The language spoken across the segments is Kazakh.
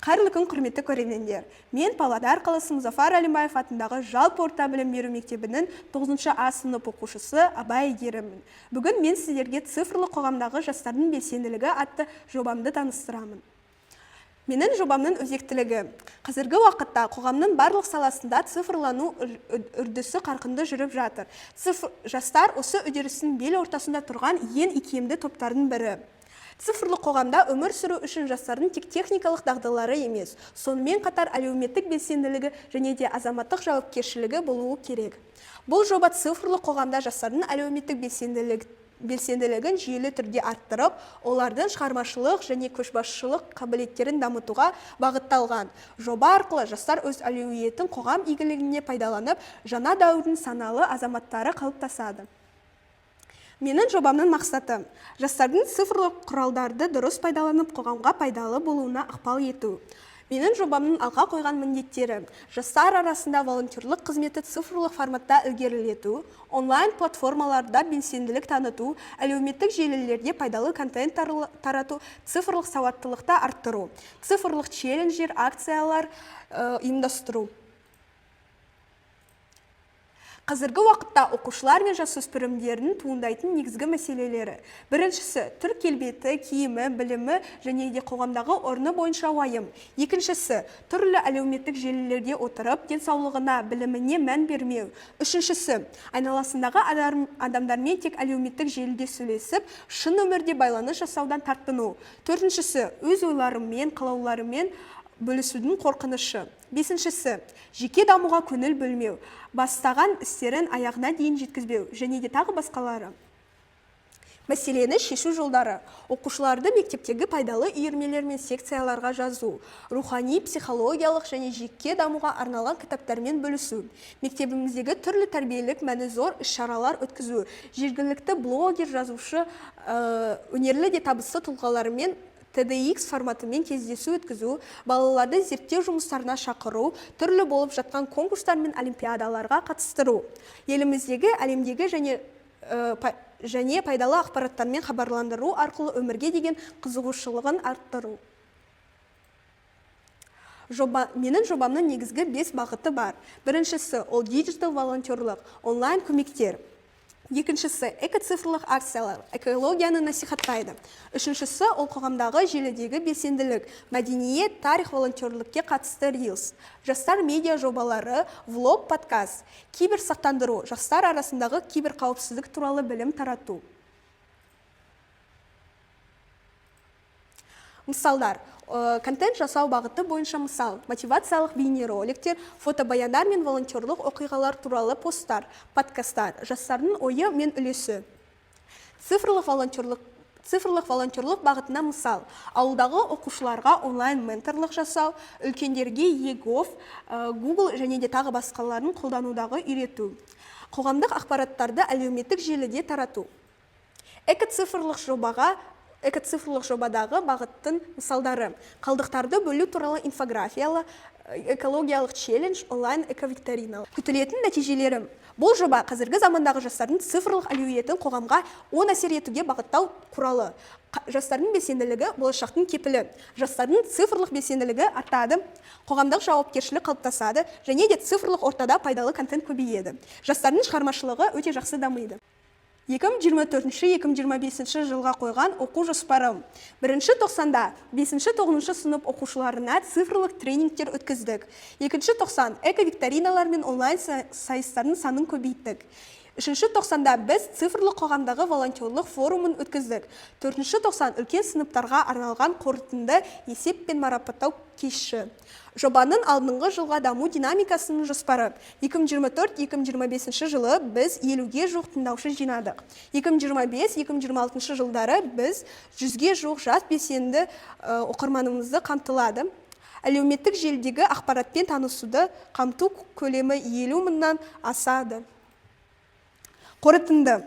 Қайырлы күн, құрметті көрермендер. Мен Павлодар қаласы Мұзафар Әлімбаев атындағы жалпы орта білім беру мектебінің 9 А сынып оқушысы Абай Әйгеріммін. Бүгін мен сіздерге цифрлы қоғамдағы жастардың белсенділігі атты жобамды таныстырамын. Менің жобамның өзектілігі. Қазіргі уақытта қоғамның барлық саласында цифрлану үрдісі қарқынды жүріп жатыр. Жастар осы үдерістің бел ортасында тұрған ең икемді топтардың бірі. Цифрлы қоғамда өмір сүру үшін жастардың тек техникалық дағдылары емес, сонымен қатар әлеуметтік белсенділігі және де азаматтық жауапкершілігі болуы керек. Бұл жоба цифрлы қоғамда жастардың әлеуметтік белсенділігін жүйелі түрде арттырып, олардың шығармашылық және көшбасшылық қабілеттерін дамытуға бағытталған. Жоба арқылы жастар өз әлеуетін қоғам игілігіне пайдаланып, жаңа дәуірдің саналы азаматтары қалыптасады. Менің жобамның мақсаты – жастардың цифрлық құралдарды дұрыс пайдаланып, қоғамға пайдалы болуына ықпал ету. Менің жобамның алға қойған міндеттері – жастар арасында волонтерлік қызметі цифрлық форматта ілгерілету, онлайн платформаларда белсенділік таныту, әлеуметтік желілерде пайдалы контент тарату, цифрлық сауаттылықты арттыру, цифрлық челленджер, акциялар ұйымдастыру. Қазіргі уақытта оқушылар мен жасөспірімдердің туындайтын негізгі мәселелері. Біріншісі – түр келбеті, киімі, білімі және де қоғамдағы орны бойынша уайым. Екіншісі – түрлі әлеуметтік желілерде отырып, денсаулығына, біліміне мән бермеу. Үшіншісі – айналасындағы адамдармен тек әлеуметтік желіде сөйлесіп, шын өмірде байланыс жасаудан тартыну. Төртіншісі – өз ойларымен, қалауларымен бөлісудің қорқынышы. Бесіншісі – жеке дамуға көңіл бөлмеу, бастаған істерін аяғына дейін жеткізбеу және де тағы басқалары. Мәселені шешу жолдары. Оқушыларды мектептегі пайдалы үйірмелер мен секцияларға жазу, рухани, психологиялық және жеке дамуға арналған кітаптармен бөлісу, мектебіміздегі түрлі тәрбиелік мәні зор іс-шаралар өткізу, жергілікті блогер, жазушы, өнерлі де табысты тұлғалармен TEDx форматымен кездесу өткізу, балаларды зерттеу жұмыстарына шақыру, түрлі болып жатқан конкурстар мен олимпиадаларға қатыстыру, еліміздегі, әлемдегі және пайдалы ақпараттармен хабарландыру арқылы өмірге деген қызығушылығын арттыру. Менің жобамның негізгі 5 бағыты бар. Біріншісі – ол диджитал волонтерлық, онлайн көмектер. Екіншісі – экоцифрлық акциялар, экологияны насихаттайды. Үшіншісі – ол қоғамдағы желідегі белсенділік, мәдениет, тарих, волонтерлікке қатысты рилс. Жастар медиа жобалары, влог, подкаст, киберсақтандыру, жастар арасындағы киберқауіпсіздік туралы білім тарату. Мысалдар. Контент жасау бағыты бойынша мысал, мотивациялық бейнероликтер, фотобаяндар мен волонтерлық оқиғалар туралы посттар, подкасттар, жастардың ойы мен үлесі. Цифрлық волонтерлық бағытына мысал, ауылдағы оқушыларға онлайн менторлық жасау, үлкендерге егов, Google және де тағы басқаларын қолданудағы үйрету. Қоғамдық ақпараттарды әлеуметтік желіде тарату. Экоцифрлық жобадағы бағыттың мысалдары. Қалдықтарды бөлу туралы инфографиялы, экологиялық челлендж, онлайн эковикторина. Күтілетін нәтижелері. Бұл жоба қазіргі замандағы жастардың цифрлық әлеуетін қоғамға оң әсер етуге бағыттау құралы. Жастардың белсенділігі болашақтың кепілі. Жастардың цифрлық белсенділігі артады, қоғамдық жауапкершілік қалыптасады және де цифрлық ортада пайдалы контент көбейеді. Жастардың шығармашылығы өте жақсы дамиды. 2024-2025 жылға қойған оқу жоспары. Бірінші тоқсанда 5-9 сынып оқушыларына цифрлық тренингтер өткіздік. Екінші тоқсан эко-викториналар мен онлайн сайыстардың санын көбейттік. Үшінші тоқсанда біз цифрлық қоғамдағы волонтерлық форумын өткіздік. Төртінші тоқсан үлкен сыныптарға арналған қорытынды есеп пен марапаттау кеші. Жобаның алдыңғы жылға даму динамикасының жоспары. 2024-2025 жылы біз 50-ге жуық тыңдаушы жинадық. 2025-2026 жылдары біз 100-ге жуық жас белсенді оқырманымызды қамтылады. Әлеуметтік желідегі ақпаратпен танысуды қамту көлемі 50 мыңнан асады. Қорытынды.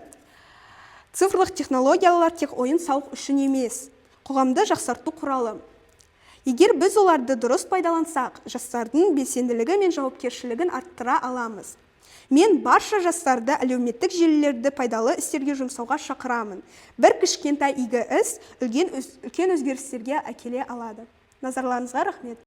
Цифрлық технологиялар тек ойын-сауық үшін емес, қоғамды жақсарту құралы. Егер біз оларды дұрыс пайдалансақ, жастардың белсенділігі мен жауапкершілігін арттыра аламыз. Мен барша жастарды әлеуметтік желілерді пайдалы істерге жұмсауға шақырамын. Бір кішкентай игі іс үлкен өзгерістерге әкеле алады. Назарларыңызға рахмет.